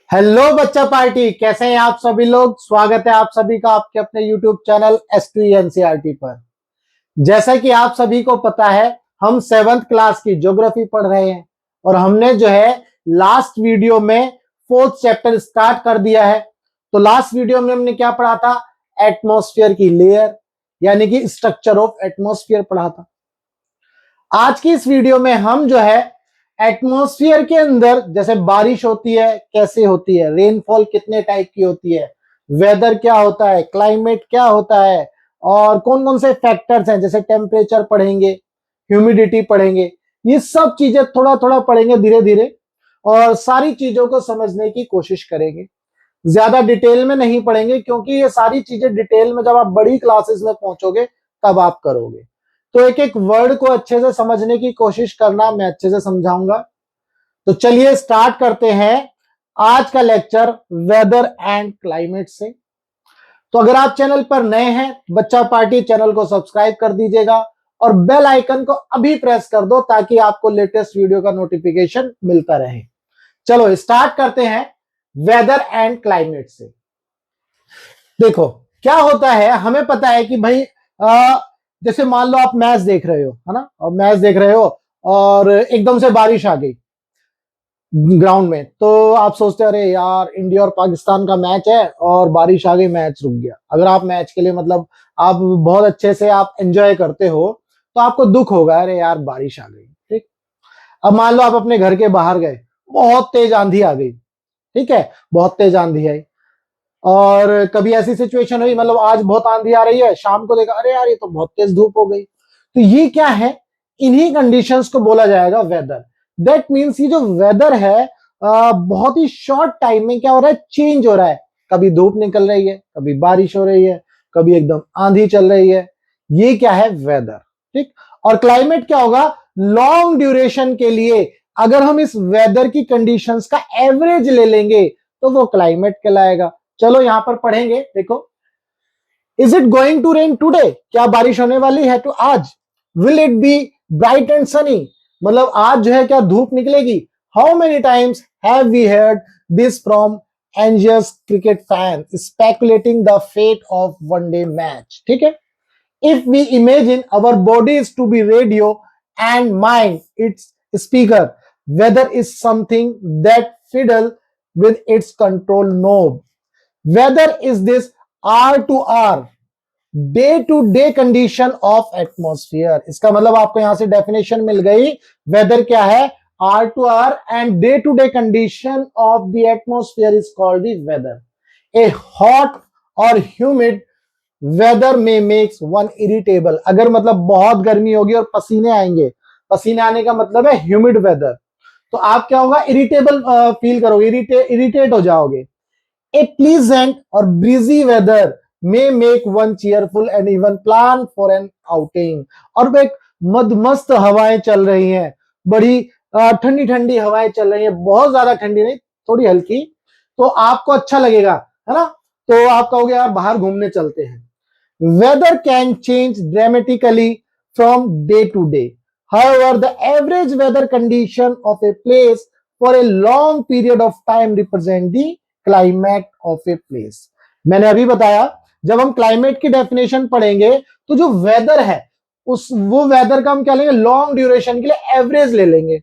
Hello बच्चा party, कैसे हैं आप सभी लोग। स्वागत है आप सभी का आपके अपने यूट्यूब चैनल S2 NCERT पर। जैसा कि आप सभी को पता है, हम 7th क्लास की ज्योग्राफी पढ़ रहे हैं और हमने जो है लास्ट वीडियो में 4th चैप्टर स्टार्ट कर दिया है। तो लास्ट वीडियो में हमने क्या पढ़ा था? एटमॉस्फेयर की लेयर यानी कि स्ट्रक्चर ऑफ एटमॉस्फेयर पढ़ा था। आज की इस वीडियो में हम जो है एटमॉस्फेयर के अंदर जैसे बारिश होती है कैसे होती है, रेनफॉल कितने टाइप की होती है, वेदर क्या होता है, क्लाइमेट क्या होता है और कौन कौन से फैक्टर्स हैं, जैसे टेम्परेचर पढ़ेंगे, ह्यूमिडिटी पढ़ेंगे। ये सब चीजें थोड़ा थोड़ा पढ़ेंगे धीरे धीरे और सारी चीजों को समझने की कोशिश करेंगे। ज्यादा डिटेल में नहीं पढ़ेंगे क्योंकि ये सारी चीजें डिटेल में जब आप बड़ी क्लासेस में पहुंचोगे तब आप करोगे। तो एक एक वर्ड को अच्छे से समझने की कोशिश करना, मैं अच्छे से समझाऊंगा। तो चलिए स्टार्ट करते हैं आज का लेक्चर वेदर एंड क्लाइमेट से। तो अगर आप चैनल पर नए हैं, बच्चा पार्टी चैनल को सब्सक्राइब कर दीजिएगा और बेल आइकन को अभी प्रेस कर दो ताकि आपको लेटेस्ट वीडियो का नोटिफिकेशन मिलता रहे। चलो स्टार्ट करते हैं वेदर एंड क्लाइमेट से। देखो क्या होता है, हमें पता है कि भाई जैसे मान लो आप मैच देख रहे हो, है ना, और मैच देख रहे हो और एकदम से बारिश आ गई ग्राउंड में, तो आप सोचते हैं अरे यार इंडिया और पाकिस्तान का मैच है और बारिश आ गई, मैच रुक गया। अगर आप मैच के लिए मतलब आप बहुत अच्छे से आप एंजॉय करते हो तो आपको दुख होगा, अरे यार बारिश आ गई। ठीक, अब मान लो आप अपने घर के बाहर गए, बहुत तेज आंधी आ गई, ठीक है, बहुत तेज आंधी आई और कभी ऐसी सिचुएशन हुई, मतलब आज बहुत आंधी आ रही है, शाम को देखा अरे यार ये तो बहुत तेज धूप हो गई। तो ये क्या है, इन्हीं कंडीशंस को बोला जाएगा वेदर। दैट मीन्स ये जो वेदर है बहुत ही शॉर्ट टाइम में क्या हो रहा है, चेंज हो रहा है। कभी धूप निकल रही है, कभी बारिश हो रही है, कभी एकदम आंधी चल रही है। ये क्या है, वेदर। ठीक, और क्लाइमेट क्या होगा, लॉन्ग ड्यूरेशन के लिए अगर हम इस वेदर की कंडीशंस का एवरेज ले लेंगे तो वो क्लाइमेट कहलाएगा। चलो यहां पर पढ़ेंगे, देखो। Is it going to rain today, क्या बारिश होने वाली है तो आज। Will it be bright and sunny, मतलब आज जो है क्या धूप निकलेगी। How many times have we heard this from anxious cricket fan speculating the fate of one day match. ठीक है, if we imagine our bodies to be radio and mind its speaker, weather is something that fiddle with its control knob. Weather is this R to R, day to day condition of atmosphere. इसका मतलब आपको यहां से definition मिल गई, weather क्या है, R to R and day to day condition of the atmosphere is called the weather. A hot और humid weather may makes one irritable, अगर मतलब बहुत गर्मी होगी और पसीने आएंगे, पसीने आने का मतलब है ह्यूमिड वेदर, तो आप क्या होगा, इरिटेबल फील करोगे, इरिटेट हो जाओगे। ए प्लीजेंट और breezy weather may make one cheerful and even plan for an outing। और वो एक मदमस्त हवाएं चल रही हैं, बड़ी ठंडी ठंडी हवाएं चल रही हैं, बहुत ज्यादा ठंडी नहीं, थोड़ी हल्की, तो आपको अच्छा लगेगा, है ना। तो आप कहोगे यार बाहर घूमने चलते हैं। Weather can change dramatically from day to day, however the average weather condition of a place for a long period of time represent the climate of a place। मैंने अभी बताया जब हम क्लाइमेट की डेफिनेशन पढ़ेंगे तो जो वेदर है उस वो वेदर का हम क्या लेंगे, लॉन्ग ड्यूरेशन के लिए एवरेज ले लेंगे,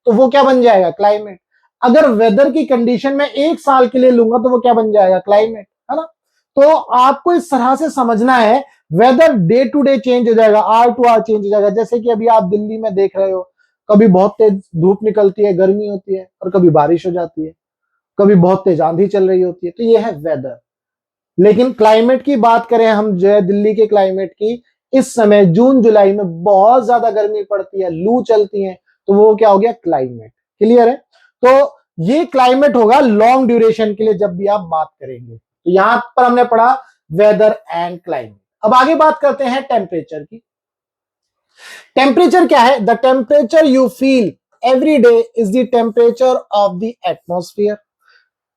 तो वो क्या बन जाएगा, क्लाइमेट। अगर वेदर की कंडीशन में एक साल के लिए लूंगा तो वो क्या बन जाएगा, क्लाइमेट, है ना। तो आपको इस तरह से समझना है, weather day to day change हो जाएगा, आर टू आर चेंज हो जाएगा। जैसे कि अभी आप दिल्ली में देख रहे हो, कभी बहुत तेज धूप निकलती है, गर्मी होती है, और कभी बारिश हो जाती है, कभी बहुत तेज आंधी चल रही होती है, तो ये है वेदर। लेकिन क्लाइमेट की बात करें हम जो है दिल्ली के क्लाइमेट की, इस समय जून जुलाई में बहुत ज्यादा गर्मी पड़ती है, लू चलती है, तो वो क्या हो गया, क्लाइमेट। क्लियर है। तो ये क्लाइमेट होगा लॉन्ग ड्यूरेशन के लिए जब भी आप बात करेंगे। तो यहां पर हमने पढ़ा वेदर एंड क्लाइमेट। अब आगे बात करते हैं टेम्परेचर की। टेम्परेचर क्या है, the temperature you feel every day is the temperature of the atmosphere.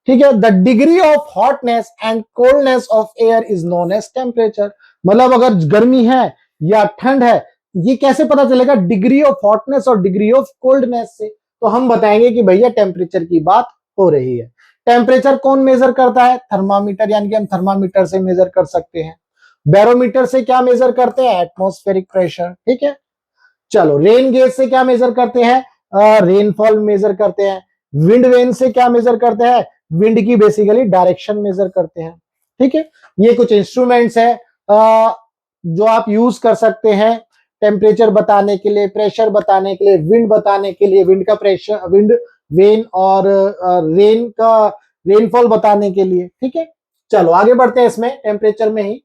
ठीक है, the degree of hotness and coldness of air is known as temperature. मतलब अगर गर्मी है या ठंड है, ये कैसे पता चलेगा, डिग्री ऑफ हॉटनेस और डिग्री ऑफ कोल्डनेस से। तो हम बताएंगे कि भैया टेम्परेचर की बात हो रही है। टेम्परेचर कौन मेजर करता है? थर्मामीटर, यानी कि हम थर्मामीटर से मेजर कर सकते हैं। बैरोमीटर से क्या मेजर करते हैं? Atmospheric pressure. ठीक है, चलो रेन गेज से क्या मेजर करते हैं? रेनफॉल मेजर करते हैं। विंड वेन से क्या मेजर करते हैं? विंड की बेसिकली डायरेक्शन मेजर करते हैं। ठीक है, ये कुछ इंस्ट्रूमेंट्स है जो आप यूज कर सकते हैं टेम्परेचर बताने के लिए, प्रेशर बताने के लिए, विंड बताने के लिए, विंड का प्रेशर, विंड वेन और रेन का रेनफॉल बताने के लिए। ठीक है, चलो आगे बढ़ते हैं इसमें टेम्परेचर में ही।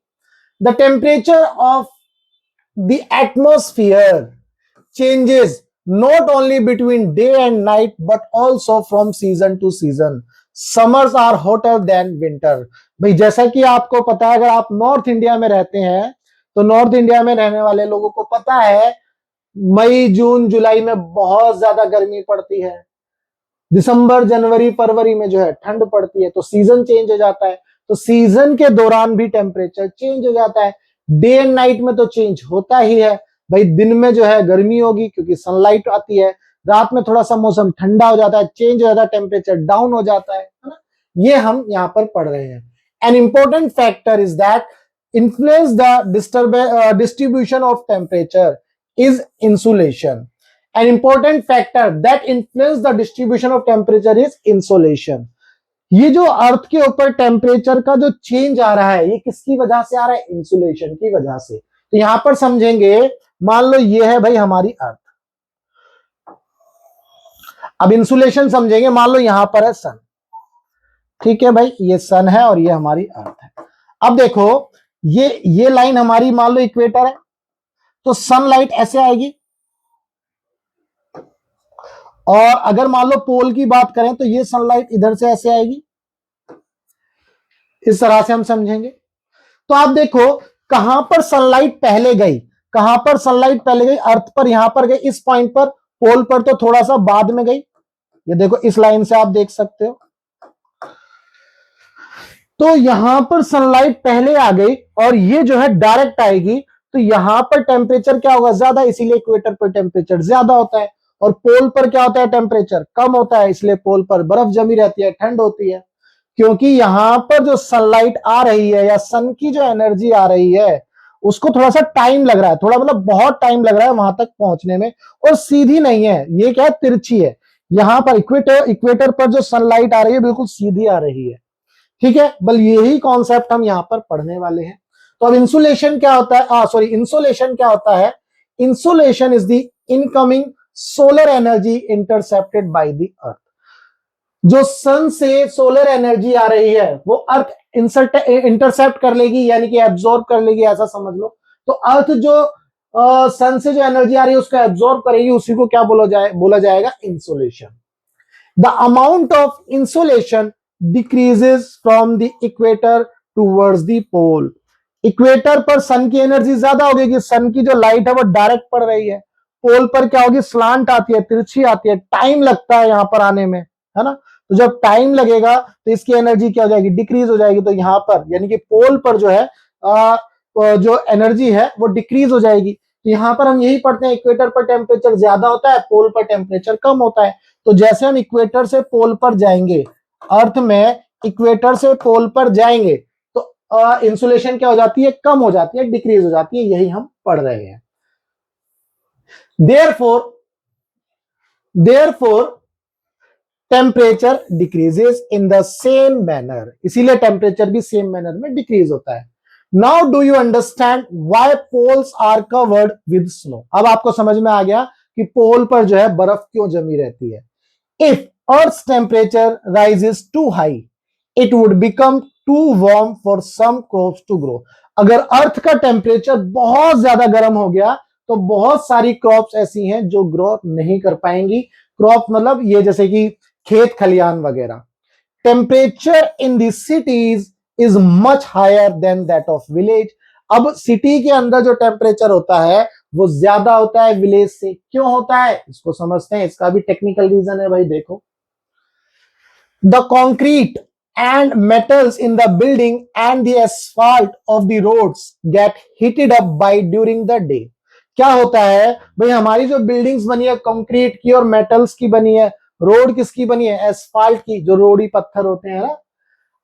The temperature of the atmosphere changes not only between day and night but also from season to season. Summers are hotter than winter. भाई जैसा कि आपको पता है, अगर आप नॉर्थ इंडिया में रहते हैं तो नॉर्थ इंडिया में रहने वाले लोगों को पता है मई जून जुलाई में बहुत ज्यादा गर्मी पड़ती है, दिसंबर जनवरी फरवरी में जो है ठंड पड़ती है, तो सीजन चेंज हो जाता है। तो सीजन के दौरान भी टेम्परेचर चेंज हो जाता है। डे एंड नाइट में तो चेंज होता ही है भाई, दिन में जो है गर्मी होगी क्योंकि सनलाइट आती है, रात में थोड़ा सा मौसम ठंडा हो जाता है, चेंज हो जाता है, टेम्परेचर डाउन हो जाता है ना। ये हम यहाँ पर पढ़ रहे हैं। An important factor is that influence the distribution of temperature is insulation. An important factor that influence the distribution of temperature is insolation. ये जो अर्थ के ऊपर टेम्परेचर का जो चेंज आ रहा है, ये किसकी वजह से आ रहा है? इंसुलेशन की वजह से। तो यहां पर समझेंगे, मान लो ये है भाई हमारी अर्थ, अब इंसुलेशन समझेंगे, मान लो यहां पर है सन। ठीक है भाई, ये सन है और ये हमारी अर्थ है। अब देखो ये लाइन हमारी मान लो इक्वेटर है, तो सनलाइट ऐसे आएगी, और अगर मान लो पोल की बात करें तो ये सनलाइट इधर से ऐसे आएगी, इस तरह से हम समझेंगे। तो आप देखो कहां पर सनलाइट पहले गई, कहां पर सनलाइट पहले गई? अर्थ पर, यहां पर गई, इस पॉइंट पर। पोल पर तो थोड़ा सा बाद में गई, ये देखो इस लाइन से आप देख सकते हो। तो यहां पर सनलाइट पहले आ गई और ये जो है डायरेक्ट आएगी, तो यहां पर टेम्परेचर क्या होगा? ज्यादा, इसीलिए इक्वेटर पर टेम्परेचर ज्यादा होता है। और पोल पर क्या होता है? टेम्परेचर कम होता है, इसलिए पोल पर बर्फ जमी रहती है, ठंड होती है। क्योंकि यहां पर जो सनलाइट आ रही है या सन की जो एनर्जी आ रही है उसको थोड़ा सा टाइम लग रहा है, थोड़ा मतलब बहुत टाइम लग रहा है वहां तक पहुंचने में, और सीधी नहीं है, ये क्या है? तिरछी है। यहां पर इक्वेटर पर जो सनलाइट आ रही है बिल्कुल सीधी आ रही है। ठीक है, बल यही कॉन्सेप्ट हम यहां पर पढ़ने वाले हैं। तो अब इंसुलेशन क्या होता है? सॉरी, इंसुलेशन क्या होता है? Insulation is the incoming solar energy intercepted by the earth. जो सन से सोलर एनर्जी आ रही है वो अर्थ इंटरसेप्ट कर लेगी, यानी कि एब्जॉर्ब कर लेगी, ऐसा समझ लो। तो अर्थ जो सन से जो एनर्जी आ रही है उसको एब्जॉर्ब करेगी, उसी को क्या बोला जाएगा? Insulation. The amount of insulation decreases from the equator towards the pole. Equator पर सन की एनर्जी ज्यादा होगी कि सन की जो लाइट है वो डायरेक्ट पड़ रही है। पोल पर क्या होगी? स्लांट आती है, तिरछी आती है, टाइम लगता है यहां पर आने में, है ना। तो जब टाइम लगेगा तो इसकी एनर्जी क्या हो जाएगी? डिक्रीज हो जाएगी। तो यहां पर यानी कि पोल पर जो है जो एनर्जी है वो डिक्रीज हो जाएगी। तो यहां पर हम यही पढ़ते हैं, इक्वेटर पर टेम्परेचर ज्यादा होता है, पोल पर टेम्परेचर कम होता है। तो जैसे हम इक्वेटर से पोल पर जाएंगे, अर्थ में इक्वेटर से पोल पर जाएंगे, तो इंसुलेशन क्या हो जाती है? कम हो जाती है, डिक्रीज हो जाती है, यही हम पढ़ रहे हैं। Therefore, temperature decreases in the same manner, इसीलिए टेम्परेचर भी सेम मैनर में डिक्रीज होता है। Now do you understand why poles are covered with snow? अब आपको समझ में आ गया कि पोल पर जो है बर्फ क्यों जमी रहती है। If earth temperature rises too high, it would become too warm for some crops to grow. अगर अर्थ का टेम्परेचर बहुत ज्यादा गर्म हो गया तो बहुत सारी क्रॉप्स ऐसी हैं जो ग्रो नहीं कर पाएंगी। क्रॉप मतलब ये जैसे कि खेत खलियान वगैरह। Temperature in the cities is much higher than that of village. अब सिटी के अंदर जो टेम्परेचर होता है वो ज्यादा होता है विलेज से। क्यों होता है इसको समझते हैं, इसका भी टेक्निकल रीजन है भाई। देखो, the concrete and metals in the building and the asphalt of the roads get heated up by during the day. क्या होता है भाई, हमारी जो बिल्डिंग्स बनी है कंक्रीट की और मेटल्स की बनी है, रोड किसकी बनी है? एसफाल्ट की, जो रोड़ी पत्थर होते हैं ना।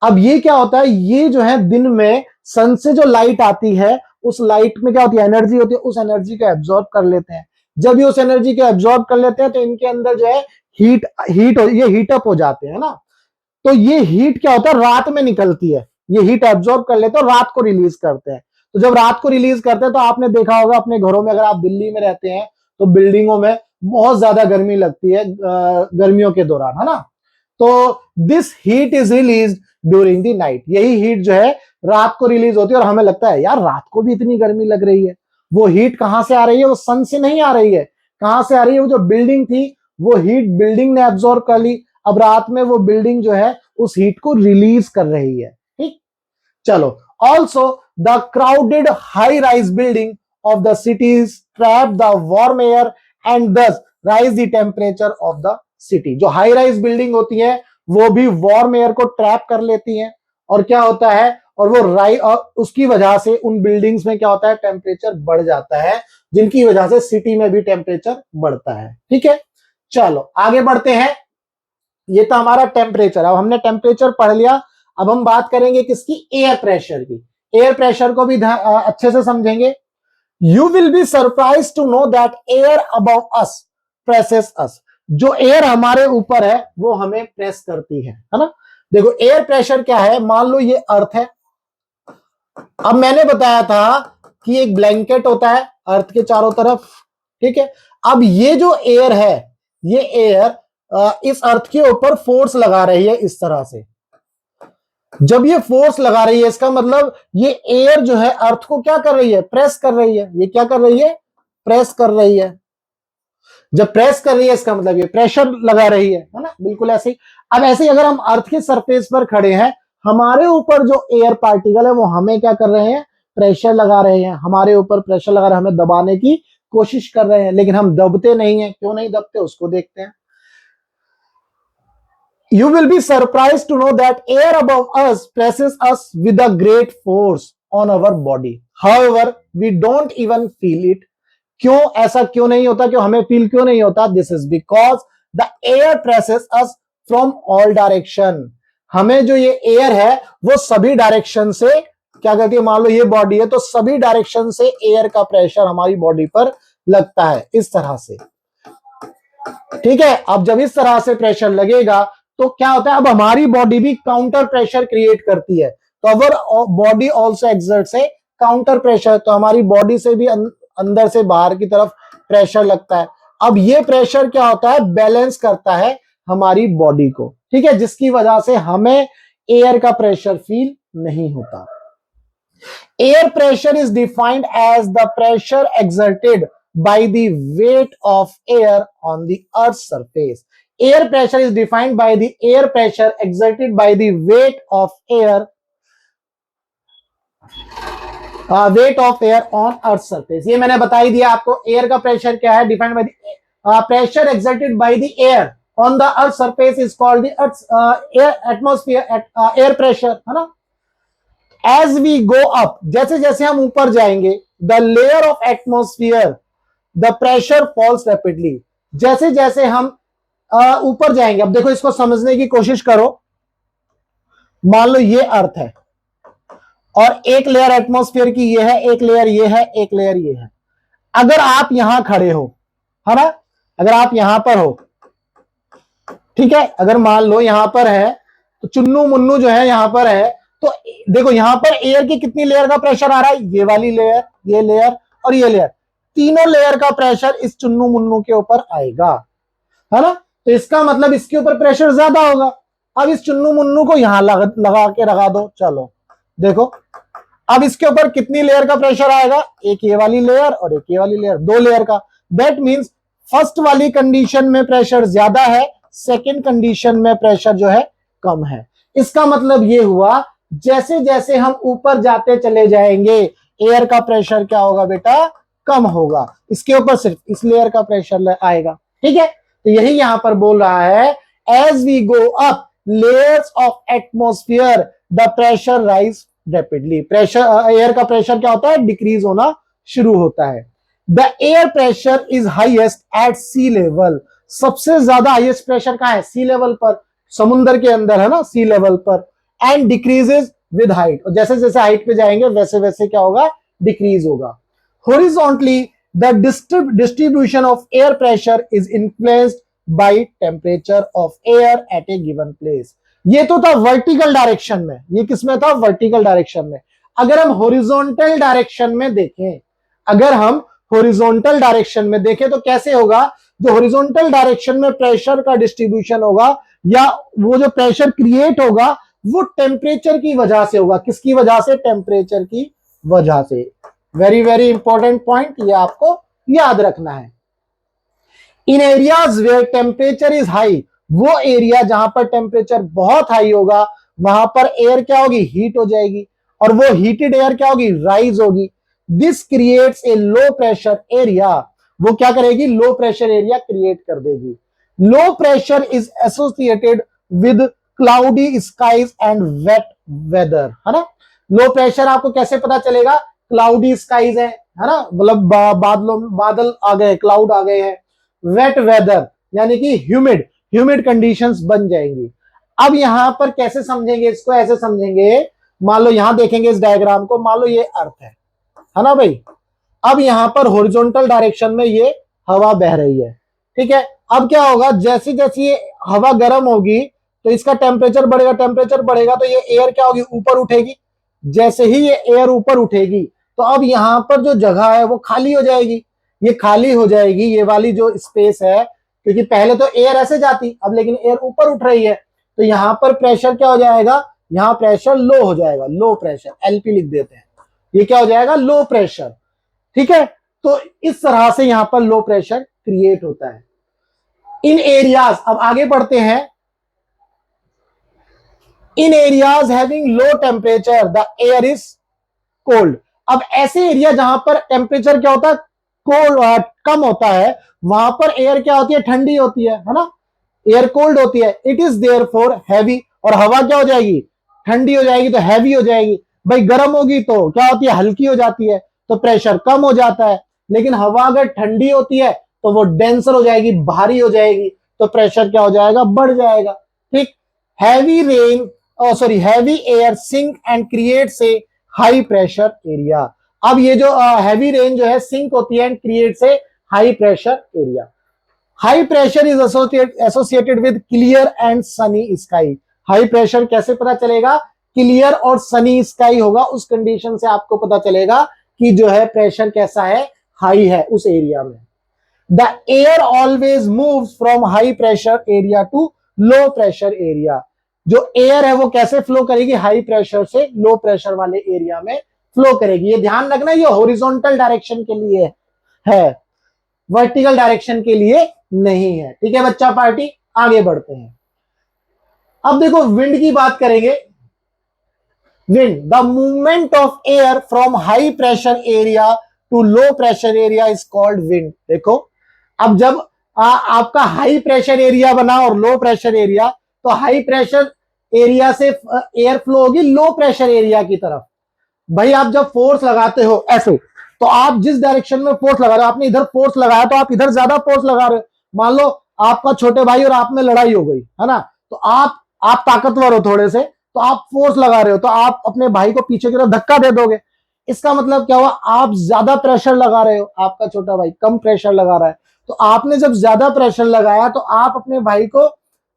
अब ये क्या होता है, ये जो है दिन में सन से जो लाइट आती है, उस लाइट में क्या होती है? एनर्जी होती है। उस एनर्जी को एब्जॉर्ब कर लेते हैं। जब ये उस एनर्जी को एब्जॉर्ब कर लेते हैं तो इनके अंदर जो है ये हीटअप हो जाते हैं ना। तो ये हीट क्या होता है? रात में निकलती है। ये हीट एब्जॉर्ब कर लेते हैं और रात को रिलीज करते हैं। तो जब रात को रिलीज करते हैं तो आपने देखा होगा अपने घरों में, अगर आप दिल्ली में रहते हैं तो बिल्डिंगों में बहुत ज्यादा गर्मी लगती है गर्मियों के दौरान, है ना। तो this heat is release during the night. यही हीट जो है रात को रिलीज होती है और हमें लगता है यार रात को भी इतनी गर्मी लग रही है। वो हीट कहां से आ रही है? वो सन से नहीं आ रही है। कहां से आ रही है? वो जो बिल्डिंग थी वो हीट बिल्डिंग ने एब्जॉर्ब कर ली। अब रात में वो बिल्डिंग जो है उस हीट को रिलीज कर रही है। ठीक, चलो। Also the crowded high rise building of the cities trap the warm air and thus raise the temperature of the city. जो हाई राइज बिल्डिंग होती है वो भी वार्म एयर को ट्रैप कर लेती हैं और क्या होता है, और वो और उसकी वजह से उन बिल्डिंग्स में क्या होता है? टेम्परेचर बढ़ जाता है, जिनकी वजह से सिटी में भी टेम्परेचर बढ़ता है। ठीक है, चलो आगे बढ़ते हैं। ये तो हमारा टेम्परेचर। अब हमने टेम्परेचर पढ़ लिया। अब हम बात करेंगे किसकी? एयर प्रेशर की। एयर प्रेशर को भी अच्छे से समझेंगे। You will be surprise to know that air above us presses us. जो एयर हमारे ऊपर है वो हमें प्रेस करती है ना। देखो एयर प्रेशर क्या है, मान लो ये अर्थ है। अब मैंने बताया था कि एक ब्लैंकेट होता है अर्थ के चारों तरफ, ठीक है। अब ये जो एयर है, ये एयर इस अर्थ के ऊपर फोर्स लगा रही है इस तरह से। जब ये फोर्स लगा रही है इसका मतलब ये एयर जो है अर्थ को क्या कर रही है? प्रेस कर रही है। ये क्या कर रही है? प्रेस कर रही है। जब प्रेस कर रही है इसका मतलब ये प्रेशर लगा रही है ना। बिल्कुल ऐसे ही। अब ऐसे ही अगर हम अर्थ के सरफेस पर खड़े हैं, हमारे ऊपर जो एयर पार्टिकल है वो हमें क्या कर रहे हैं? प्रेशर लगा रहे हैं। हमारे ऊपर प्रेशर लगा रहे हैं, हमें दबाने की कोशिश कर रहे हैं, लेकिन हम दबते नहीं है। क्यों नहीं दबते उसको देखते हैं। You will be surprised to know that air above us presses us with a great force on our body. However, we don't even feel it. क्यों ऐसा क्यों नहीं होता? क्यों हमें फील क्यों नहीं होता? This is because the air presses us from all direction. हमें जो ये एयर है वो सभी डायरेक्शन से क्या करती है? मान लो ये बॉडी है तो सभी डायरेक्शन से एयर का प्रेशर हमारी बॉडी पर लगता है इस तरह से। ठीक है, अब जब इस तरह से प्रेशर लगेगा तो क्या होता है? अब हमारी बॉडी भी काउंटर प्रेशर क्रिएट करती है। तो our body also exerts A counter pressure. तो हमारी बॉडी से भी अंदर से बाहर की तरफ प्रेशर लगता है। अब ये प्रेशर क्या होता है? बैलेंस करता है हमारी बॉडी को। ठीक है, जिसकी वजह से हमें एयर का प्रेशर फील नहीं होता। Air pressure is defined as the pressure exerted by the weight of air on the earth's surface. Air pressure is defined by the air pressure exerted by the weight of air on earth's surface. ये मैंने बता ही दिया आपको। Air का pressure क्या है? Defined by the pressure exerted by the air on the earth surface is called the earth air atmosphere air pressure, है ना। एज वी गो अप, जैसे जैसे हम ऊपर जाएंगे, the layer of atmosphere the pressure falls rapidly. जैसे जैसे हम ऊपर जाएंगे, अब देखो इसको समझने की कोशिश करो। मान लो ये अर्थ है और एक लेयर एटमॉस्फेयर की ये है, एक लेयर ये है, एक लेयर ये है। अगर आप यहां खड़े हो, है ना, अगर आप यहां पर हो, ठीक है, अगर मान लो यहां पर है तो चुन्नू मुन्नू जो है यहां पर है, तो देखो यहां पर एयर की कितनी लेयर का प्रेशर आ रहा है? ये वाली लेयर, ये लेयर और ये लेयर, तीनों लेयर का प्रेशर इस चुन्नू मुन्नू के ऊपर आएगा, है ना। तो इसका मतलब इसके ऊपर प्रेशर ज्यादा होगा। अब इस चुन्नू मुन्नू को यहां लगा के रखा दो। चलो देखो, अब इसके ऊपर कितनी लेयर का प्रेशर आएगा? एक ये वाली लेयर और एक ये वाली लेयर, दो लेयर का। दैट मींस फर्स्ट वाली कंडीशन में प्रेशर ज्यादा है, सेकंड कंडीशन में प्रेशर जो है कम है। इसका मतलब ये हुआ जैसे जैसे हम ऊपर जाते चले जाएंगे एयर का प्रेशर क्या होगा बेटा? कम होगा। इसके ऊपर सिर्फ इस लेयर का प्रेशर आएगा। ठीक है, तो यही यहां पर बोल रहा है, as we go up layers of atmosphere the pressure rise rapidly. Pressure, air का प्रेशर क्या होता है? डिक्रीज होना शुरू होता है। The air pressure is highest at sea level. सबसे ज्यादा हाईएस्ट प्रेशर कहाँ है? सी लेवल पर, समुद्र के अंदर है ना, सी लेवल पर। एंड डिक्रीजेज विद हाइट, और जैसे जैसे हाइट पे जाएंगे वैसे वैसे क्या होगा? डिक्रीज होगा। Horizontally the distribution of air pressure is influenced by temperature of air at A given place. ये तो था वर्टिकल डायरेक्शन में, ये किसमें था? वर्टिकल डायरेक्शन में। अगर हम हॉरिजॉन्टल डायरेक्शन में देखें, अगर हम हॉरिजॉन्टल डायरेक्शन में देखें तो कैसे होगा? जो हॉरिजॉन्टल डायरेक्शन में प्रेशर का डिस्ट्रीब्यूशन होगा या वो जो प्रेशर क्रिएट होगा वो टेम्परेचर की वजह से होगा। किसकी वजह से? टेम्परेचर की वजह से। वेरी वेरी इंपॉर्टेंट पॉइंट, ये आपको याद रखना है। In areas where temperature is high, वो एरिया जहां पर टेम्परेचर बहुत हाई होगा वहां पर एयर क्या होगी? हीट हो जाएगी, और वो हीटेड एयर क्या होगी? राइज होगी। This creates a low pressure area, वो क्या करेगी? लो प्रेशर एरिया क्रिएट कर देगी। Low pressure is associated with cloudy skies and wet weather, है ना। लो प्रेशर आपको कैसे पता चलेगा? क्लाउडी स्काईज है ना, मतलब बादलों बादल आ गए, क्लाउड आ गए हैं। वेट वेदर यानी कि ह्यूमिड, ह्यूमिड कंडीशंस बन जाएंगी। अब यहां पर कैसे समझेंगे इसको? ऐसे समझेंगे, मान लो यहां देखेंगे इस डायग्राम को, मान लो ये अर्थ है ना भाई। अब यहां पर हॉरिजॉन्टल डायरेक्शन में ये हवा बह रही है, ठीक है। अब क्या होगा? जैसे जैसे ये हवा गर्म होगी तो इसका टेम्परेचर बढ़ेगा, टेम्परेचर बढ़ेगा तो ये एयर क्या होगी? ऊपर उठेगी। जैसे ही ये एयर ऊपर उठेगी तो अब यहां पर जो जगह है वो खाली हो जाएगी, ये खाली हो जाएगी, ये वाली जो स्पेस है, क्योंकि पहले तो एयर ऐसे जाती, अब लेकिन एयर ऊपर उठ रही है, तो यहां पर प्रेशर क्या हो जाएगा? यहां प्रेशर लो हो जाएगा, लो प्रेशर, एलपी लिख देते हैं। ये क्या हो जाएगा? लो प्रेशर, ठीक है। तो इस तरह से यहां पर लो प्रेशर क्रिएट होता है इन एरियाज। अब आगे बढ़ते हैं। In areas having low temperature the air is cold. अब ऐसे एरिया जहां पर टेम्परेचर क्या होता है? कोल्ड, कम होता है, वहां पर एयर क्या होती है? ठंडी होती है ना, एयर कोल्ड होती है। It is therefore heavy, और हवा क्या हो जाएगी? ठंडी हो जाएगी तो हैवी हो जाएगी। भाई गर्म होगी तो क्या होती है? हल्की हो जाती है, तो प्रेशर कम हो जाता है। लेकिन हवा अगर ठंडी होती है तो वो डेंसर हो जाएगी, भारी हो जाएगी, तो प्रेशर क्या हो जाएगा? बढ़ जाएगा, ठीक। Heavy rain, sorry heavy air sink and creates a high pressure area. अब ये जो हैवी रेन जो है सिंक होती है and creates a high pressure area. High pressure is associated with clear and Sunny sky. High pressure कैसे पता चलेगा? क्लियर और सनी स्काई होगा, उस कंडीशन से आपको पता चलेगा कि जो है प्रेशर कैसा है? हाई है उस एरिया में। The air always moves from high pressure area to low pressure area. जो एयर है वो कैसे फ्लो करेगी? हाई प्रेशर से लो प्रेशर वाले एरिया में फ्लो करेगी। ये ध्यान रखना, ये हॉरिजॉन्टल डायरेक्शन के लिए है, वर्टिकल डायरेक्शन के लिए नहीं है, ठीक है बच्चा पार्टी। आगे बढ़ते हैं। अब देखो विंड की बात करेंगे। Wind, the movement of air from high pressure area to low pressure area is called wind. देखो अब जब आपका हाई प्रेशर एरिया बना और लो प्रेशर एरिया, तो हाई प्रेशर एरिया से एयर फ्लो होगी लो प्रेशर एरिया की तरफ। भाई आप जब फोर्स लगाते हो ऐसे, तो आप जिस डायरेक्शन में फोर्स लगा रहे हो, आपने इधर फोर्स लगाया तो आप इधर ज्यादा फोर्स लगा रहे हो। मान लो आपका छोटे भाई और आप में लड़ाई हो गई है ना, तो आप ताकतवर हो थोड़े से, तो आप फोर्स लगा रहे हो, तो आप अपने भाई को पीछे की तरफ धक्का दे दोगे। इसका मतलब क्या हुआ? आप ज्यादा प्रेशर लगा रहे हो, आपका छोटा भाई कम प्रेशर लगा रहा है। तो आपने जब ज्यादा प्रेशर लगाया तो आप अपने भाई को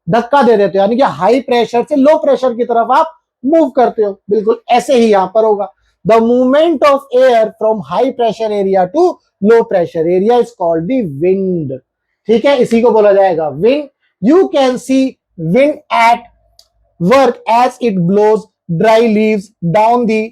धक्का दे देते हो, यानी कि हाई प्रेशर से लो प्रेशर की तरफ आप मूव करते हो। बिल्कुल ऐसे ही यहां पर होगा। The movement of air from high pressure area to low pressure area is called the wind, ठीक है, इसी को बोला जाएगा wind. You can see wind at work as it blows dry leaves down the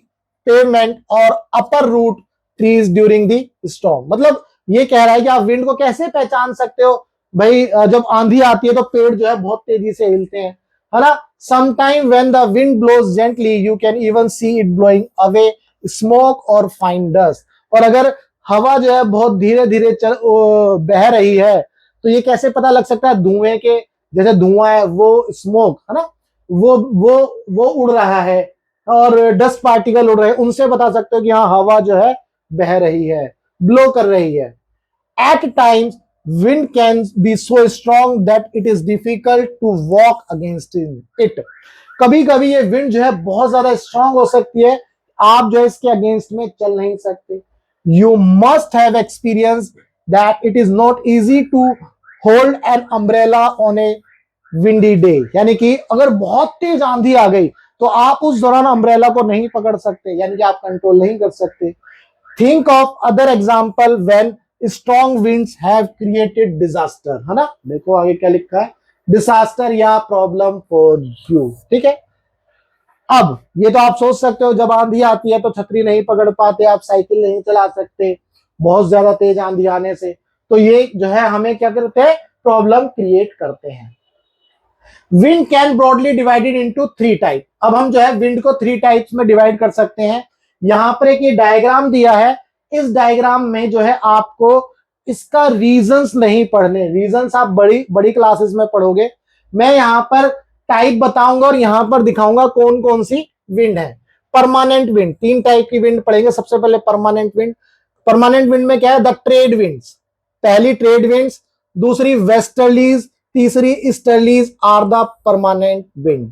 pavement और uproot trees during the storm. मतलब ये कह रहा है कि आप विंड को कैसे पहचान सकते हो? भाई जब आंधी आती है तो पेड़ जो है बहुत तेजी से हिलते हैं, है ना। Sometime when the wind blows gently, you can even see it blowing away smoke और fine dust। और अगर हवा जो है बहुत धीरे धीरे बह रही है तो ये कैसे पता लग सकता है? धुएं के, जैसे धुआं है वो स्मोक है ना, वो उड़ रहा है और डस्ट पार्टिकल उड़ रहे हैं, उनसे बता सकते हो कि हाँ हवा जो है बह रही है, ब्लो कर रही है। At times wind can be so strong that it is difficult to walk against it. कभी कभी ये विंड जो है बहुत ज्यादा स्ट्रांग हो सकती है, आप जो है इसके अगेंस्ट में चल नहीं सकते. You must have experience that it is not easy to hold an umbrella on a windy day. यानी कि अगर बहुत तेज आंधी आ गई तो आप उस दौरान अम्ब्रेला को नहीं पकड़ सकते, यानी कि आप कंट्रोल नहीं कर सकते. Think of other example when strong winds have created disaster, है ना. देखो आगे क्या लिखा है, डिजास्टर या प्रॉब्लम फॉर यू. ठीक है, अब ये तो आप सोच सकते हो जब आंधी आती है तो छतरी नहीं पकड़ पाते, आप साइकिल नहीं चला सकते बहुत ज्यादा तेज आंधी आने से. तो ये जो है हमें क्या करते हैं, प्रॉब्लम क्रिएट करते हैं. Wind can broadly divided into 3 type. अब हम जो है विंड को 3 टाइप्स में डिवाइड कर सकते हैं. यहां पर एक ये डायग्राम दिया है, इस डायग्राम में जो है आपको इसका रीजंस नहीं पढ़ने, रीजंस आप बड़ी बड़ी क्लासेस में पढ़ोगे. मैं यहां पर टाइप बताऊंगा और यहां पर दिखाऊंगा कौन कौन सी विंड है. परमानेंट विंड, 3 टाइप की विंड पढ़ेंगे. सबसे पहले परमानेंट विंड. परमानेंट विंड में क्या है, द ट्रेड विंड्स. पहली ट्रेड विंड्स, दूसरी वेस्टर्लीज, तीसरी easterlies are the permanent wind.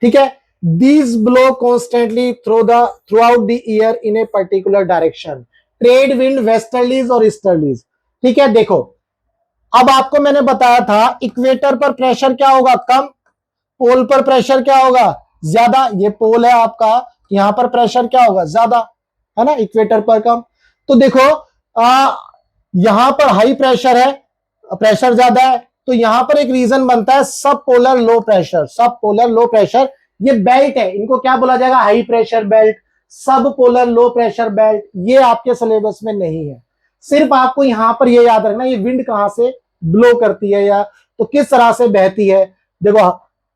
ठीक है, these blow constantly throughout the year in a particular direction. Trade wind, westerlies और ईस्टर्लीज. ठीक है, देखो अब आपको मैंने बताया था इक्वेटर पर प्रेशर क्या होगा, कम. पोल पर प्रेशर क्या होगा, ज्यादा. ये पोल है आपका, यहां पर प्रेशर क्या होगा, ज्यादा, है ना, इक्वेटर पर कम. तो देखो यहां पर हाई प्रेशर है, प्रेशर ज्यादा है, तो यहां पर एक रीजन बनता है सब पोलर लो प्रेशर. सब पोलर लो प्रेशर ये बेल्ट है, इनको क्या बोला जाएगा, हाई प्रेशर बेल्ट, सब पोलर लो प्रेशर बेल्ट. ये आपके सिलेबस में नहीं है. सिर्फ आपको यहां पर ये याद रखना ये विंड कहां से ब्लो करती है या तो किस तरह से बहती है. देखो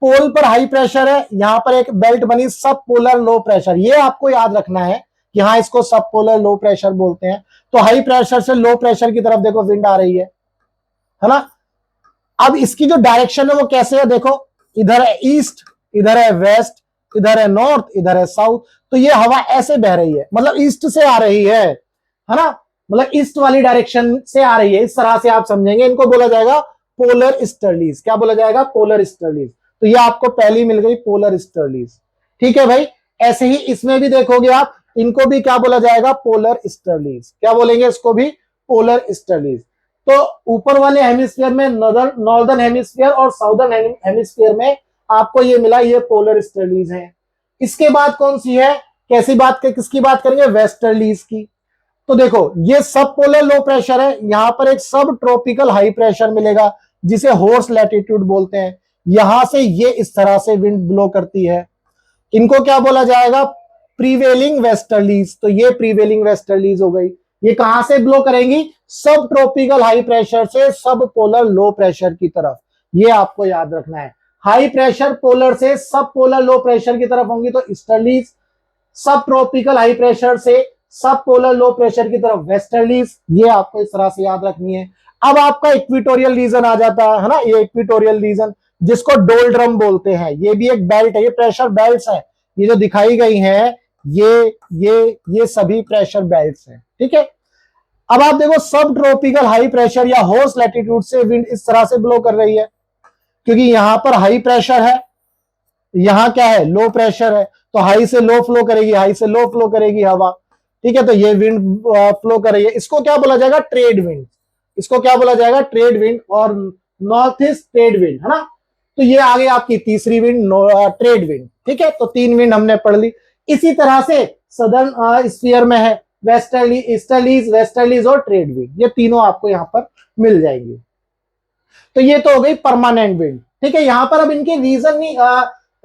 पोल पर हाई प्रेशर है, यहां पर एक बेल्ट बनी सब पोलर लो प्रेशर. ये आपको याद रखना है कि हाँ इसको सब पोलर लो प्रेशर बोलते हैं. तो हाई प्रेशर से लो प्रेशर की तरफ देखो विंड आ रही है ना. अब इसकी जो डायरेक्शन है वो कैसे है, देखो इधर है ईस्ट, इधर है वेस्ट, इधर है नॉर्थ, इधर है साउथ. तो ये हवा ऐसे बह रही है, मतलब ईस्ट से आ रही है ना, मतलब ईस्ट वाली डायरेक्शन से आ रही है. इस तरह से आप समझेंगे, इनको बोला जाएगा पोलर ईस्टर्लीज. क्या बोला जाएगा, पोलर ईस्टर्लीज. तो ये आपको पहली मिल गई पोलर ईस्टर्लीज. ठीक है भाई, ऐसे ही इसमें भी देखोगे आप, इनको भी क्या बोला जाएगा, पोलर ईस्टर्लीज. क्या बोलेंगे इसको भी, पोलर ईस्टर्लीज. तो ऊपर वाले हेमिस्फीयर में नॉर्दर्न हेमिस्फीयर और साउदर्न हेमिस्फीयर में आपको ये मिला, ये पोलर ईस्टर्लीज है. इसके बाद कौन सी है, कैसी बात किसकी बात करेंगे, वेस्टर्लीज की. तो देखो ये सब पोलर लो प्रेशर है, यहां पर एक सब ट्रॉपिकल हाई प्रेशर मिलेगा जिसे हॉर्स लैटिट्यूड बोलते हैं. यहां से ये इस तरह से विंड ब्लो करती है, इनको क्या बोला जाएगा, प्रीवेलिंग वेस्टर्लीज. तो ये प्रीवेलिंग वेस्टर्लीज हो गई. ये कहां से ब्लो करेंगी, सब ट्रॉपिकल हाई प्रेशर से सब पोलर लो प्रेशर की तरफ. ये आपको याद रखना है. हाई प्रेशर पोलर से सब पोलर लो प्रेशर की तरफ होंगी तो ईस्टर्लीज, सब ट्रॉपिकल हाई प्रेशर से सब पोलर लो प्रेशर की तरफ वेस्टर्लीज. ये आपको इस तरह से याद रखनी है. अब आपका इक्वेटोरियल रीजन आ जाता है ना, ये इक्वेटोरियल रीजन जिसको डोल्ड्रम बोलते हैं. ये भी एक बेल्ट है, ये प्रेशर बेल्ट्स है. ये जो दिखाई गई हैं ये सभी प्रेशर बेल्ट्स हैं. ठीक है, अब आप देखो सब ट्रॉपिकल हाई प्रेशर या हॉर्स लैटिट्यूड से विंड इस तरह से ब्लो कर रही है, क्योंकि यहां पर हाई प्रेशर है, यहां क्या है, लो प्रेशर है. तो हाई से लो फ्लो करेगी, हाई से लो फ्लो करेगी हवा. ठीक है, तो ये विंड फ्लो कर रही है. इसको क्या बोला जाएगा, ट्रेड विंड. इसको क्या बोला जाएगा, ट्रेड विंड और नॉर्थ ईस्ट ट्रेड विंड, है ना. तो ये आ गई आपकी तीसरी विंड, ट्रेड विंड. ठीक है, तो 3 विंड हमने पढ़ ली. इसी तरह से सदर्न स्फीयर में है वेस्टर्ली, ईस्टर्लीज, वेस्टर्लीज और ट्रेड विंड. ये तीनों आपको यहां पर मिल जाएंगे. तो ये तो हो गई परमानेंट विंड. ठीक है, यहां पर अब इनके रीजन नहीं,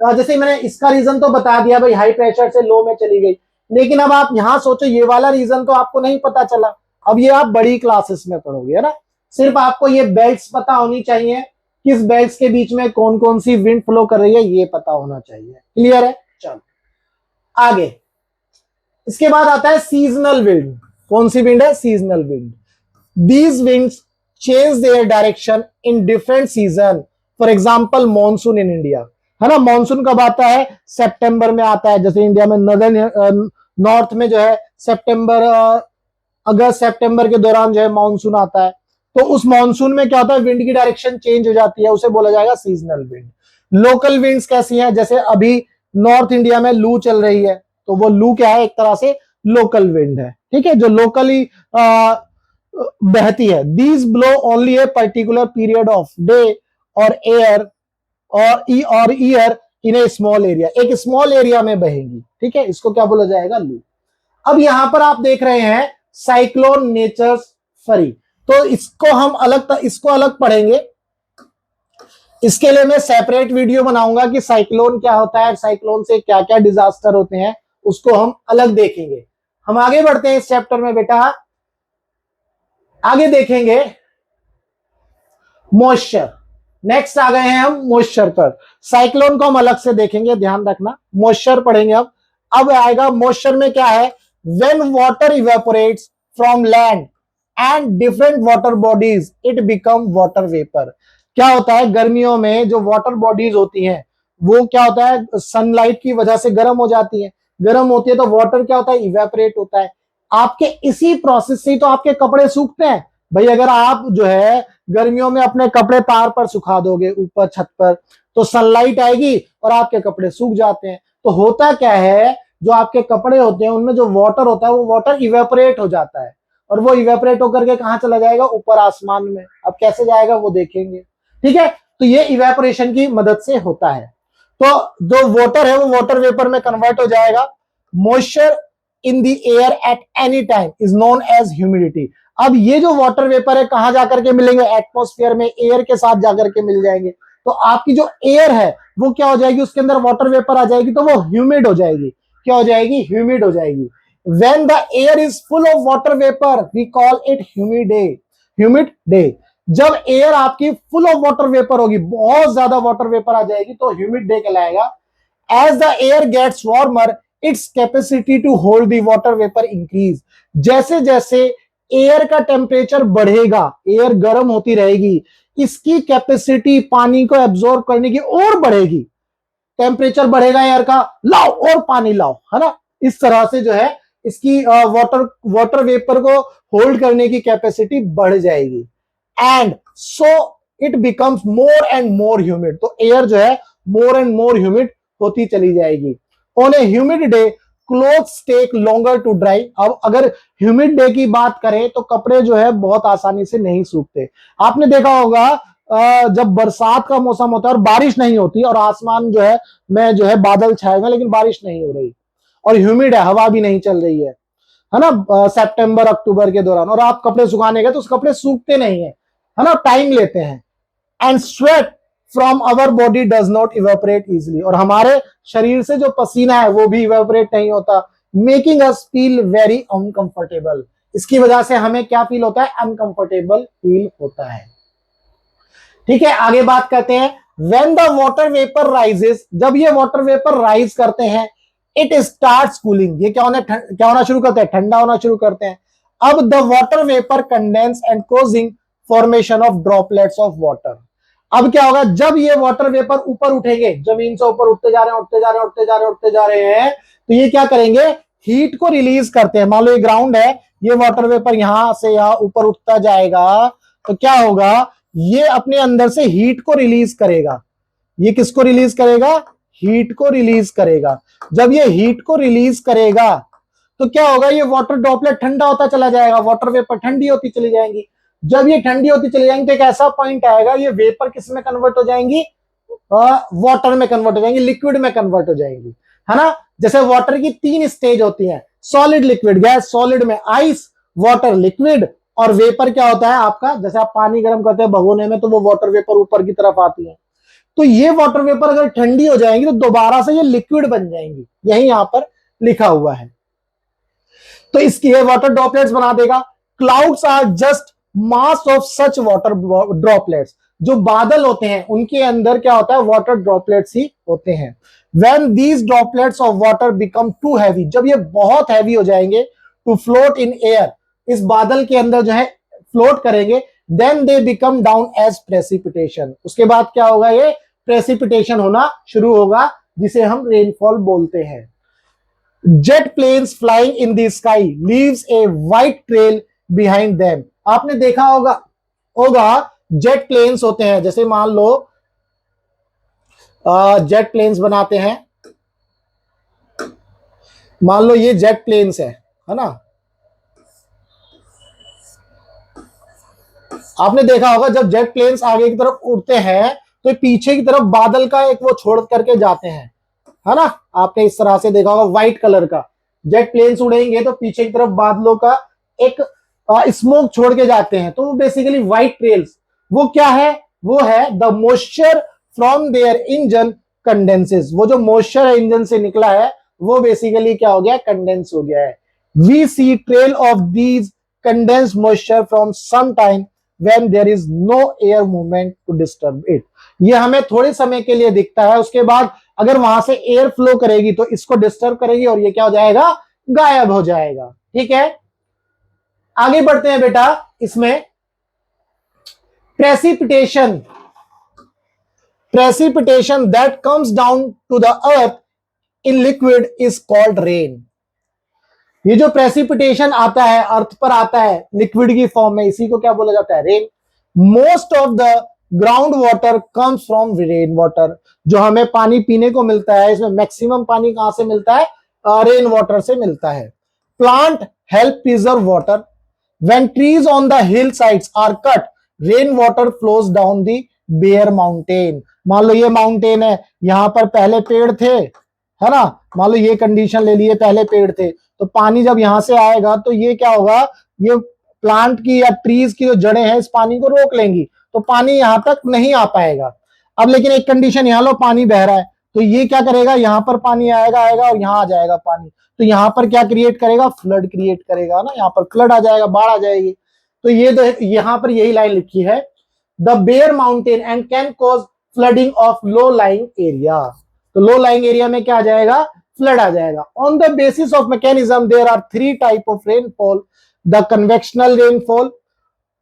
जैसे मैंने इसका रीजन तो बता दिया भाई, हाई प्रेशर से लो में चली गई. लेकिन अब आप यहां सोचो, ये वाला रीजन तो आपको नहीं पता चला. अब ये आप बड़ी क्लासेस में पढ़ोगे, है ना. सिर्फ आपको ये बेल्ट्स पता होनी चाहिए, किस बेल्ट्स के बीच में कौन कौन सी विंड फ्लो कर रही है, ये पता होना चाहिए. क्लियर है, चलो आगे. इसके बाद आता है सीजनल विंड. कौन सी विंड है, seasonal wind. These winds change their direction in different season. For example monsoon in India, है ना. मॉनसून कब आता है, सितंबर में आता है. जैसे इंडिया में नॉर्थ में जो है सितंबर, अगस्त सितंबर के दौरान जो है मानसून आता है. तो उस मॉनसून में क्या होता है, विंड की डायरेक्शन चेंज हो जाती है, उसे बोला जाएगा सीजनल विंड। लोकल विंड्स कैसी हैं, जैसे अभी नॉर्थ इंडिया में लू चल रही है, तो वो लू क्या है, एक तरह से लोकल विंड है, ठीक है, जो लोकली बहती है। These blow only a particular period of day और एयर और year in A small area, एक स्मॉल एरिया में बहेंगी, ठीक है, इसको क्या बोला जाएगा, लू। अब यहां पर आप देख रहे हैं साइक्लोन नेचर्स फरी, तो इसको अलग पढ़ेंगे। इसके लिए मैं सेपरेट वीडियो बनाऊंगा कि साइक्लोन क्या होता है, साइक्लोन से क्या क्या डिजास्टर होते हैं, उसको हम अलग देखेंगे। हम आगे बढ़ते हैं इस चैप्टर में बेटा, आगे देखेंगे मॉइस्चर। नेक्स्ट आ गए हैं हम मॉइस्चर पर, साइक्लोन को हम अलग से देखेंगे, ध्यान रखना। मॉइस्चर पढ़ेंगे अब आएगा मॉइस्चर में क्या है, when water evaporates from land and different water bodies it become water vapour. क्या होता है, गर्मियों में जो वाटर बॉडीज होती हैं वो क्या होता है, सनलाइट की वजह से गर्म हो जाती है, गर्म होती है तो वाटर क्या होता है, इवेपोरेट होता है। आपके इसी प्रोसेस से तो आपके कपड़े सूखते हैं भाई। अगर आप जो है गर्मियों में अपने कपड़े तार पर सुखा दोगे ऊपर छत पर, तो सनलाइट आएगी और आपके कपड़े सूख जाते हैं। तो होता क्या है, जो आपके कपड़े होते हैं उनमें जो वाटर होता है वो वाटर इवेपोरेट हो जाता है, और वो इवेपोरेट होकर के कहां चला जाएगा, ऊपर आसमान में। अब कैसे जाएगा वो देखेंगे, ठीक है। तो ये इवेपोरेशन की मदद से होता है। तो जो वाटर है वो वाटर वेपर में कन्वर्ट हो जाएगा। Moisture in the air at any time is known as humidity. अब ये जो वाटर वेपर है कहां जाकर के मिलेंगे, एटमॉस्फेयर में एयर के साथ जाकर के मिल जाएंगे। तो आपकी जो एयर है वो क्या हो जाएगी, उसके अंदर वाटर वेपर आ जाएगी, तो वो ह्यूमिड हो जाएगी। क्या हो जाएगी, ह्यूमिड हो जाएगी। When the air is full of water vapor, we call it humid day. Humid day. जब एयर आपकी फुल ऑफ वाटर वेपर होगी, बहुत ज्यादा वाटर वेपर आ जाएगी, तो ह्यूमिड डे कहलाएगा। As the air gets warmer, its capacity to hold the water vapour increase. जैसे जैसे एयर का टेम्परेचर बढ़ेगा, एयर गर्म होती रहेगी, इसकी कैपेसिटी पानी को एब्जॉर्ब करने की और बढ़ेगी। टेम्परेचर बढ़ेगा एयर का, लाओ और पानी लाओ, है ना। इस तरह से जो है इसकी वाटर वेपर को होल्ड करने की कैपेसिटी बढ़ जाएगी। And so it becomes more and more humid, तो एयर जो है मोर एंड मोर ह्यूमिड होती चली जाएगी। On a humid day clothes take longer to dry. अब अगर ह्यूमिड डे की बात करें तो कपड़े जो है बहुत आसानी से नहीं सूखते। आपने देखा होगा जब बरसात का मौसम होता है और बारिश नहीं होती, और आसमान जो है बादल छाए हुए, लेकिन बारिश नहीं हो रही, और ह्यूमिड है, हवा भी नहीं चल रही है ना, सितंबर अक्टूबर के दौरान, और आप कपड़े सुखाने गए तो उस कपड़े सूखते नहीं है ना, टाइम लेते हैं। And sweat from our body does not evaporate easily, और हमारे शरीर से जो पसीना है वो भी इवेपोरेट नहीं होता, making us feel very uncomfortable. इसकी वजह से हमें क्या फील होता है, अनकंफर्टेबल फील होता है। ठीक है, आगे बात करते हैं। When the water vapour rises, जब ये वाटर वेपर राइज करते हैं, इट स्टार्ट्स कूलिंग, ये क्या होना शुरू करते हैं, ठंडा होना शुरू करते हैं। अब the water vapour condense and causing formation of droplets of water. अब क्या होगा, जब ये वाटर वेपर ऊपर उठेंगे, जमीन से ऊपर उठते जा रहे हैं, उठते जा रहे हैं, उठते जा रहे हैं, उठते जा रहे हैं, तो ये क्या करेंगे, हीट को रिलीज करते हैं। मान लो ये ग्राउंड है, ये वाटर वेपर यहां से यहां ऊपर उठता जाएगा, तो क्या होगा, ये अपने अंदर से हीट को रिलीज करेगा। ये किसको रिलीज करेगा, हीट को रिलीज करेगा। जब ये हीट को रिलीज करेगा तो क्या होगा, ये वाटर ड्रॉपलेट ठंडा होता चला जाएगा, वाटर वेपर ठंडी होती चली जाएंगी। जब ये ठंडी होती चली जाएंगी तो एक ऐसा पॉइंट आएगा, ये वेपर किस में कन्वर्ट हो जाएंगी, वाटर में कन्वर्ट हो जाएंगी, लिक्विड में कन्वर्ट हो जाएंगी, है ना। जैसे वाटर की 3 स्टेज होती हैं, सॉलिड, लिक्विड, गैस। सॉलिड में आइस, वाटर, लिक्विड, और वेपर क्या होता है आपका, जैसे आप पानी गर्म करते हैं भगोने में तो वो वाटर वेपर ऊपर की तरफ आती है। तो ये वाटर वेपर अगर ठंडी हो जाएंगी तो दोबारा से ये लिक्विड बन जाएंगी, यही यहां पर लिखा हुआ है। तो इसकी ये वाटर ड्रॉपलेट्स बना देगा। Clouds are just mass of such water droplets. जो बादल होते हैं उनके अंदर क्या होता है, वाटर ड्रॉपलेट्स ही होते हैं। When these droplets of water become too heavy, जब ये बहुत हैवी हो जाएंगे, to float in air, इस बादल के अंदर जो है फ्लोट करेंगे, then they become down as precipitation। उसके बाद क्या होगा, ये प्रेसिपिटेशन होना शुरू होगा, जिसे हम रेनफॉल बोलते हैं। Jet planes flying in the sky leaves a white trail behind them. आपने देखा होगा होगा जेट प्लेन्स होते हैं, जैसे मान लो जेट प्लेन्स बनाते हैं, मान लो ये जेट प्लेन्स है ना। आपने देखा होगा जब जेट प्लेन्स आगे की तरफ उड़ते हैं तो पीछे की तरफ बादल का एक वो छोड़ करके जाते हैं, है ना। आपने इस तरह से देखा होगा व्हाइट कलर का जेट प्लेन्स उड़ेंगे तो पीछे की तरफ बादलों का एक स्मोक छोड़ के जाते हैं, तो वो बेसिकली व्हाइट ट्रेल्स। वो क्या है, वो है the moisture from their engine condenses. वो जो मॉइस्चर है इंजन से निकला है वो बेसिकली क्या हो गया, कंडेंस हो गया है। We see trail of these condense moisture from some time when there is no air movement to disturb it. ये हमें थोड़े समय के लिए दिखता है, उसके बाद अगर वहां से एयर फ्लो करेगी तो इसको डिस्टर्ब करेगी और ये क्या हो जाएगा, गायब हो जाएगा। ठीक है, आगे बढ़ते हैं बेटा। इसमें precipitation, precipitation that comes down to the earth in liquid is called rain. ये जो प्रेसिपिटेशन आता है अर्थ पर आता है लिक्विड की फॉर्म में, इसी को क्या बोला जाता है, rain. Most of the ground water comes from rain water. जो हमें पानी पीने को मिलता है इसमें मैक्सिमम पानी कहां से मिलता है, रेन वाटर से मिलता है। Plant help preserve water. When trees on the hill sides are cut, rain water flows down the bare mountain. मान लो ये माउंटेन है, यहां पर पहले पेड़ थे, है ना। मान लो ये कंडीशन ले लिए, पहले पेड़ थे, तो पानी जब यहां से आएगा तो ये क्या होगा, ये प्लांट की या ट्रीज की जो जड़ें हैं इस पानी को रोक लेंगी, तो पानी यहां तक नहीं आ पाएगा। अब लेकिन एक कंडीशन, यहां लो पानी बह रहा है, तो ये क्या करेगा, यहां पर पानी आएगा और यहां आ जाएगा पानी, तो यहां पर क्या क्रिएट करेगा, फ्लड क्रिएट करेगा ना, यहां पर फ्लड आ जाएगा, बाढ़ आ जाएगी। तो ये यहां पर यही लाइन लिखी है, the bare mountain and can cause flooding of low lying area. तो लो लाइंग एरिया में क्या आ जाएगा, फ्लड आ जाएगा। On the basis of mechanism there are 3 type of rainfall, the convectional rainfall,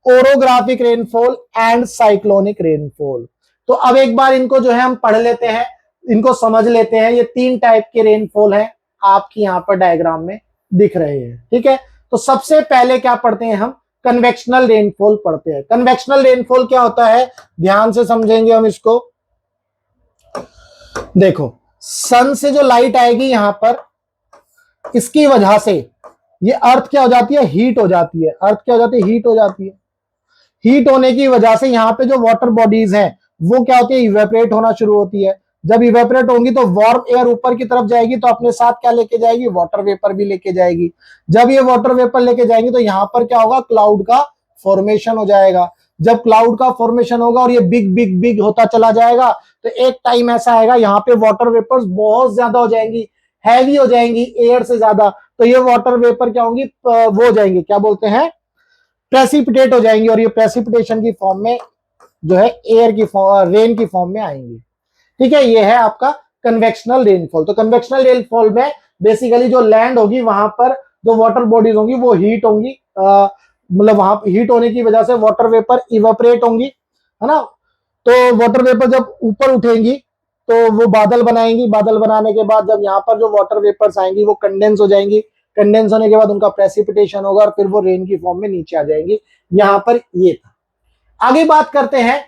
orographic rainfall and cyclonic rainfall. तो अब एक बार इनको जो है हम पढ़ लेते हैं, इनको समझ लेते हैं। ये 3 टाइप के रेनफॉल हैं, आपकी यहां पर डायग्राम में दिख रहे हैं। ठीक है, तो सबसे पहले क्या पढ़ते हैं हम, कन्वेक्शनल रेनफॉल पढ़ते हैं। कन्वेक्शनल रेनफॉल क्या होता है, ध्यान से समझेंगे हम इसको। देखो, सन से जो लाइट आएगी यहां पर, इसकी वजह से ये अर्थ क्या हो जाती है, हीट हो जाती है। अर्थ क्या हो जाती है, हीट हो जाती है। हीट होने की वजह से यहाँ पे जो वाटर बॉडीज हैं वो क्या होती है, इवेपोरेट होना शुरू होती है। जब इवेपोरेट होंगी तो वार्म एयर ऊपर की तरफ जाएगी, तो अपने साथ क्या लेके जाएगी, वाटर वेपर भी लेके जाएगी। जब ये वाटर वेपर लेके जाएंगी तो यहाँ पर क्या होगा, क्लाउड का फॉर्मेशन हो जाएगा। जब क्लाउड का फॉर्मेशन होगा और ये बिग बिग बिग होता चला जाएगा, तो एक टाइम ऐसा आएगा यहाँ पे वाटर वेपर्स बहुत ज्यादा हो जाएंगी, हैवी हो जाएंगी एयर से ज्यादा। तो ये वाटर वेपर क्या होंगी, वो हो जाएंगे, क्या बोलते हैं, प्रेसिपिटेट हो जाएंगी, और ये प्रेसिपिटेशन की फॉर्म में जो है एयर की फॉर्म, रेन की फॉर्म में आएंगी। ठीक है, ये है आपका कन्वेक्शनल रेनफॉल। तो कन्वेक्शनल रेनफॉल में बेसिकली जो लैंड होगी वहां पर जो वाटर बॉडीज होंगी वो हीट होंगी, मतलब वहां हीट होने की वजह से वाटर वेपर इवेपोरेट होंगी, है ना। तो वाटर वेपर जब ऊपर उठेंगी तो वो बादल बनाएंगी, बादल बनाने के बाद जब यहाँ पर जो वाटर वेपर्स आएंगी वो कंडेंस हो जाएंगी, कंडेंस होने के बाद उनका प्रेसिपिटेशन होगा और फिर वो रेन की फॉर्म में नीचे आ जाएंगी। यहां पर ये था। आगे बात करते हैं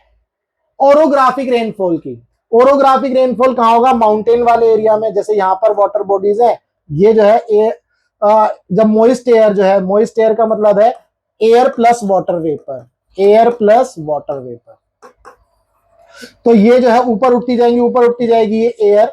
ओरोग्राफिक रेनफॉल की। ओरोग्राफिक रेनफॉल कहां होगा, माउंटेन वाले एरिया में। जैसे यहां पर वाटर बॉडीज है, ये जो है जब मोइस्ट एयर जो है, मोइस्ट एयर का मतलब है air plus water vapour, air plus water vapour. तो ये जो है ऊपर उठती जाएंगी, ऊपर उठती जाएगी ये एयर,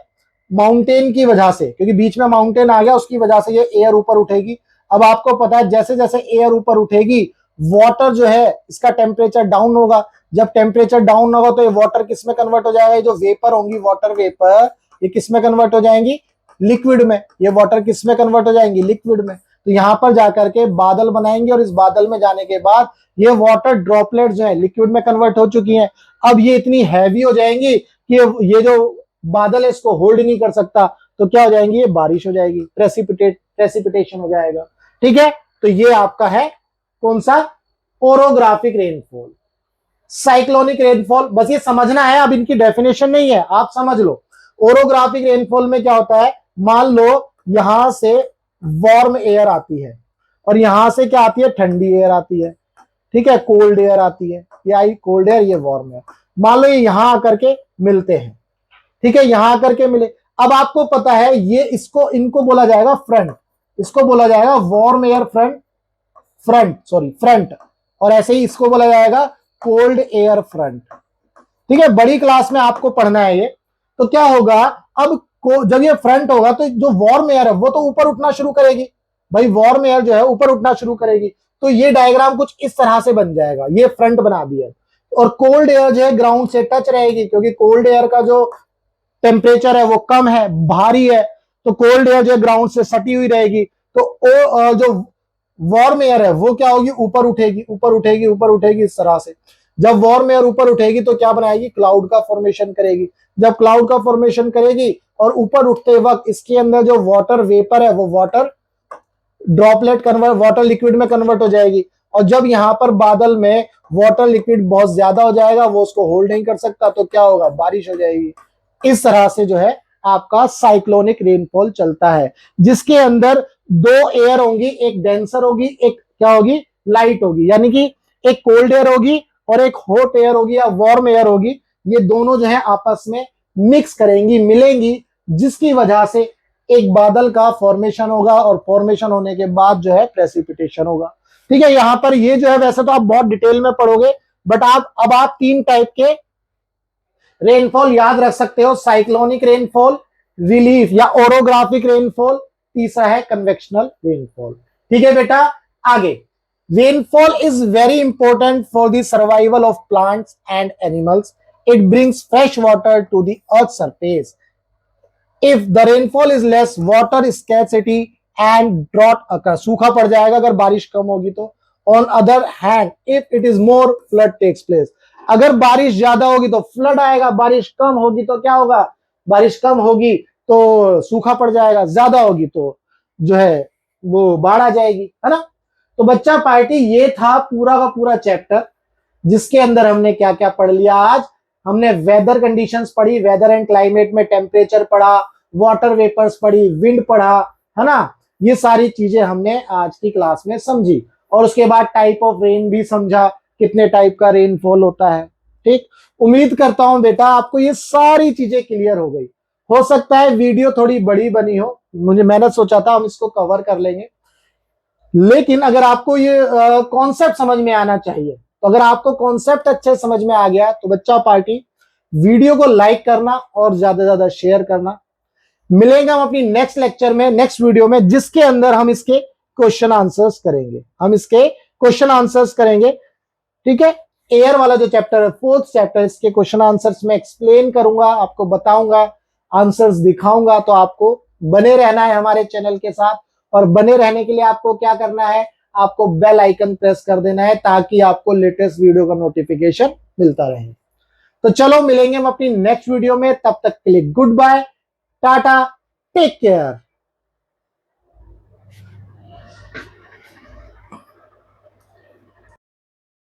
माउंटेन की वजह से, क्योंकि बीच में माउंटेन आ गया उसकी वजह से ये एयर ऊपर उठेगी। अब आपको पता है जैसे जैसे एयर ऊपर उठेगी वाटर जो है इसका टेम्परेचर डाउन होगा। जब टेम्परेचर डाउन होगा तो ये वाटर किस में कन्वर्ट हो जाएगा, ये जो वेपर होंगी वाटर वेपर, ये किस में कन्वर्ट हो जाएंगी, लिक्विड में। ये वाटर किस में कन्वर्ट हो जाएंगी, लिक्विड में। तो यहां पर जाकर के बादल बनाएंगे और इस बादल में जाने के बाद ये वाटर ड्रॉपलेट जो है लिक्विड में कन्वर्ट हो चुकी हैं। अब ये इतनी हैवी हो जाएंगी कि ये जो बादल है इसको होल्ड नहीं कर सकता, तो क्या हो जाएंगी, ये बारिश हो जाएगी, प्रेसिपिटेशन हो जाएगा। ठीक है, तो ये आपका है कौन सा, ओरोग्राफिक रेनफॉल। साइक्लोनिक रेनफॉल बस ये समझना है, अब इनकी डेफिनेशन नहीं है, आप समझ लो। ओरोग्राफिक रेनफॉल में क्या होता है, मान लो यहां से वार्म एयर आती है और यहां से क्या आती है, ठंडी एयर आती है। ठीक है, कोल्ड एयर आती है, ये आई कोल्ड एयर, ये वार्म एयर। मान लो ये यहां आकर के मिलते हैं, ठीक है, यहां आकर के मिले। अब आपको पता है ये इसको इनको बोला जाएगा फ्रंट, इसको बोला जाएगा वार्म एयर फ्रंट, फ्रंट, और ऐसे ही इसको बोला जाएगा कोल्ड एयर फ्रंट। ठीक है, बड़ी क्लास में आपको पढ़ना है ये। तो क्या होगा, अब जब ये फ्रंट होगा तो जो वार्म एयर है वो तो ऊपर उठना शुरू करेगी, भाई वार्म एयर जो है ऊपर उठना शुरू करेगी। तो ये डायग्राम कुछ इस तरह से बन जाएगा, ये फ्रंट बना दिया। और कोल्ड एयर जो है ग्राउंड से टच रहेगी, क्योंकि कोल्ड एयर का जो टेम्परेचर है वो कम है, भारी है, तो कोल्ड एयर जो है ग्राउंड से सटी हुई रहेगी। तो जो वार्म एयर है वो क्या होगी, ऊपर उठेगी, ऊपर उठेगी, ऊपर उठेगी इस तरह से। जब वार्म एयर ऊपर उठेगी तो क्या बनाएगी, क्लाउड का फॉर्मेशन करेगी। जब क्लाउड का फॉर्मेशन करेगी और ऊपर उठते वक्त इसके अंदर जो वाटर वेपर है वो water droplet convert, water liquid में कन्वर्ट हो जाएगी। और जब यहां पर बादल में वाटर लिक्विड बहुत ज्यादा हो जाएगा, वो उसको होल्ड नहीं कर सकता, तो क्या होगा, बारिश हो जाएगी। इस तरह से जो है आपका साइक्लोनिक रेनफॉल चलता है, जिसके अंदर दो एयर होंगी, एक डेंसर होगी, एक क्या होगी, लाइट होगी। यानी कि एक कोल्ड एयर होगी और एक हॉट एयर होगी या वार्म एयर होगी। ये दोनों जो है आपस में मिक्स करेंगी, मिलेंगी, जिसकी वजह से एक बादल का फॉर्मेशन होगा, और फॉर्मेशन होने के बाद जो है प्रेसिपिटेशन होगा। ठीक है, यहां पर ये जो है वैसे तो आप बहुत डिटेल में पढ़ोगे, बट आप 3 टाइप के रेनफॉल याद रख सकते हो, साइक्लोनिक रेनफॉल, रिलीफ या ओरोग्राफिक रेनफॉल, तीसरा है कन्वेक्शनल रेनफॉल। ठीक है बेटा, आगे। Rainfall is very important for the survival of plants and animals. It brings fresh water to the earth surface. If the rainfall is less, water scarcity and drought occur, सूखा पड़ जाएगा अगर बारिश कम होगी तो। On other hand, if it is more, flood takes place. अगर बारिश ज्यादा होगी तो फ्लड आएगा, बारिश कम होगी तो क्या होगा, बारिश कम होगी तो सूखा पड़ जाएगा, ज्यादा होगी तो जो है वो बाढ़ आ जाएगी, है ना। तो बच्चा पार्टी, ये था पूरा का पूरा चैप्टर, जिसके अंदर हमने क्या क्या पढ़ लिया आज। हमने वेदर कंडीशंस पढ़ी, वेदर एंड क्लाइमेट में टेम्परेचर पढ़ा, वाटर वेपर्स पढ़ी, विंड पढ़ा, है ना। ये सारी चीजें हमने आज की क्लास में समझी। और उसके बाद टाइप ऑफ रेन भी समझा, कितने टाइप का रेनफॉल होता है। ठीक, उम्मीद करता हूं बेटा आपको ये सारी चीजें क्लियर हो गई। हो सकता है वीडियो थोड़ी बड़ी बनी हो, मैंने सोचा था हम इसको कवर कर लेंगे, लेकिन अगर आपको ये कॉन्सेप्ट समझ में आना चाहिए, तो अगर आपको कॉन्सेप्ट अच्छे समझ में आ गया तो बच्चा पार्टी वीडियो को लाइक करना और ज्यादा से ज्यादा शेयर करना। मिलेंगे हम अपनी नेक्स्ट लेक्चर में, नेक्स्ट वीडियो में, जिसके अंदर हम इसके क्वेश्चन आंसर्स करेंगे, हम इसके क्वेश्चन आंसर्स करेंगे। ठीक है, एयर वाला जो चैप्टर है, 4th चैप्टर, इसके क्वेश्चन आंसर्स में एक्सप्लेन करूंगा, आपको बताऊंगा, आंसर्स दिखाऊंगा। तो आपको बने रहना है हमारे चैनल के साथ, और बने रहने के लिए आपको क्या करना है, आपको बेल आइकन प्रेस कर देना है, ताकि आपको लेटेस्ट वीडियो का नोटिफिकेशन मिलता रहे। तो चलो मिलेंगे हम अपनी नेक्स्ट वीडियो में, तब तक के लिए goodbye, tata, take care.